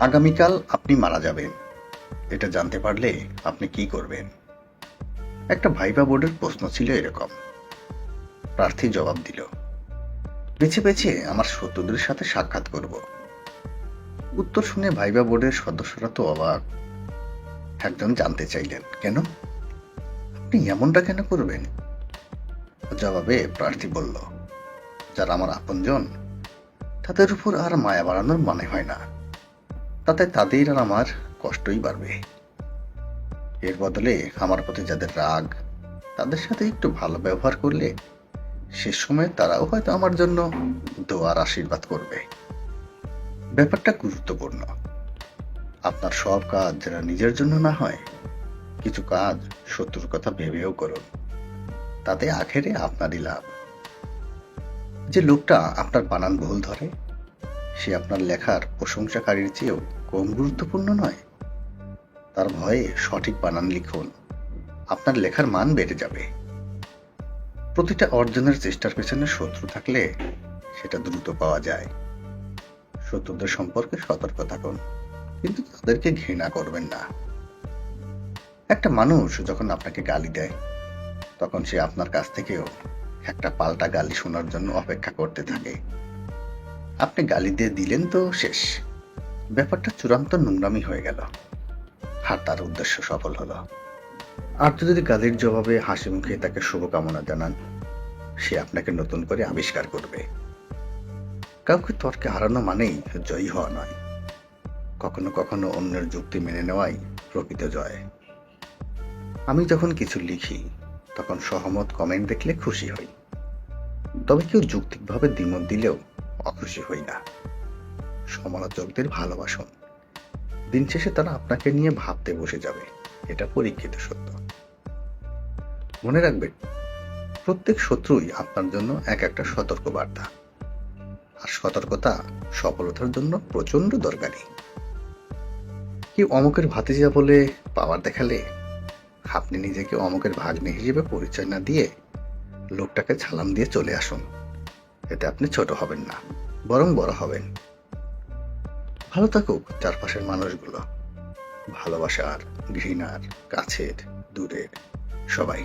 আগামীকাল আপনি মারা যাবেন, এটা জানতে পারলে আপনি কি করবেন? একটা ভাইবা বোর্ডের প্রশ্ন ছিল এরকম। প্রার্থী জবাব দিল, বেছে বেছে আমার শত্রুদের সাথে সাক্ষাৎ করব। উত্তর শুনে ভাইবা বোর্ডের সদস্যরা তো অবাক। একজন জানতে চাইলেন, কেন? আপনি এমনটা কেন করবেন? জবাবে প্রার্থী বলল, যারা আমার আপনজন তাদের উপর আর মায়া বাড়ানোর মানে হয় না, তাতে তাদের আর আমার কষ্টই বাড়বে। এর বদলে আমার প্রতি যাদের রাগ, তাদের সাথে একটু ভালো ব্যবহার করলে শেষ সময়ে তারাও হয়তো আমার জন্য দোয়ার আশীর্বাদ করবে। ব্যাপারটা গুরুত্বপূর্ণ। আপনার সব কাজ যেন নিজের জন্য না হয়, কিছু কাজ শত্রুর কথা ভেবেও করুন, তাতে আখেরে আপনারই লাভ। যে লোকটা আপনার বানান ভুল ধরে, সে আপনার লেখার প্রশংসাকারীর চেয়েও কম গুরুত্বপূর্ণ নয়। তার ভয়ে সঠিক বানান লিখুন, আপনার লেখার মান বেড়ে যাবে। প্রতিটা অর্জনের চেষ্টার পেছনে শত্রু থাকলে সেটা দ্রুত পাওয়া যায়। শত্রুদের সম্পর্কে সতর্ক থাকুন, কিন্তু তাদেরকে ঘৃণা করবেন না। একটা মানুষ যখন আপনাকে গালি দেয়, তখন সে আপনার কাছ থেকেও একটা পাল্টা গালি শোনার জন্য অপেক্ষা করতে থাকে। আপনি গালি দিয়ে দিলেন তো শেষ, ব্যাপারটা চূড়ান্ত নোংরামি হয়ে গেল, আর তার উদ্দেশ্য সফল হলো। আর যদি গালির জবাবে হাসি মুখে তাকে শুভকামনা জানান, সে আপনাকে নতুন করে আবিষ্কার করবে। কাউকে তর্কে হারানো মানেই জয়ী হওয়া নয়, কখনো কখনো অন্যের যুক্তি মেনে নেওয়াই প্রকৃত জয়। আমি যখন কিছু লিখি, তখন সহমত কমেন্ট দেখলে খুশি হই, তবে কেউ যৌক্তিকভাবে দ্বিমত দিলেও অখুশি হই না। সমালোচকদের ভালোবাসুন, দিন শেষে তারা আপনাকে নিয়ে ভাবতে বসে যাবে, এটা পরীক্ষিত সত্য। মনে রাখবেন, প্রত্যেক শত্রুই আপনার জন্য এক একটা সতর্ক বার্তা, আর সতর্কতা সফলতার জন্য প্রচন্ড দরকারি। কেউ অমুকের ভাতিজা বলে পাওয়ার দেখালে আপনি নিজেকে অমুকের ভাগ্নে হিসেবে পরিচয় না দিয়ে লোকটাকে সালাম দিয়ে চলে আসুন। এতে আপনি ছোট হবেন না, বরং বড় হবেন। ভালো থাকুক চারপাশের মানুষগুলো, ভালোবাসার, ঘৃণার, কাছের, দূরের, সবাই।